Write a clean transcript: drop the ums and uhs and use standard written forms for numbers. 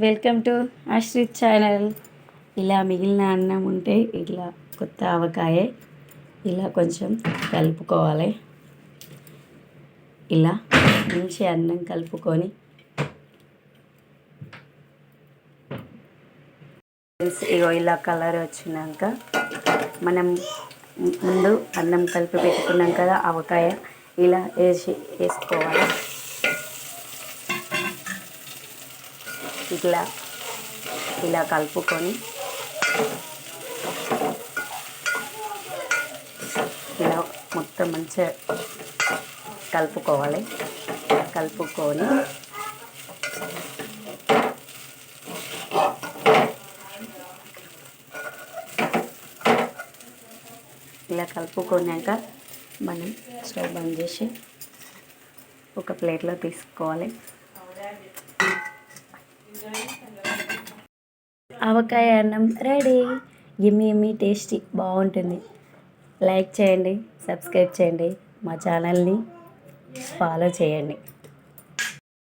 Welcome to Ashrith channel. ఇలా మిగిలిన అన్నం ఉంటే ఇట్లా కొత్త ఆవకాయ ఇలా కొంచెం కలుపుకోవాలి. ఇలా మంచి అన్నం కలుపుకొని ఇగో ఇలా కలర్ వచ్చినాక మనం ముందు అన్నం కలిపి పెట్టుకున్నాం కదా, ఆవకాయ ఇలా వేసుకోవాలి. ఇలా కలుపుకొని ఇలా మొత్తం మంచిగా కలుపుకోవాలి. కలుపుకొని ఇలా కలుపుకున్నాక మనం స్టవ్ బంద్ చేసి ఒక ప్లేట్లో తీసుకోవాలి. ఆవకాయ అన్నం రెడీ. యమ్మీ టేస్టీ బాగుంటుంది. లైక్ చేయండి, సబ్స్క్రైబ్ చేయండి, మా ఛానల్ని ఫాలో చేయండి.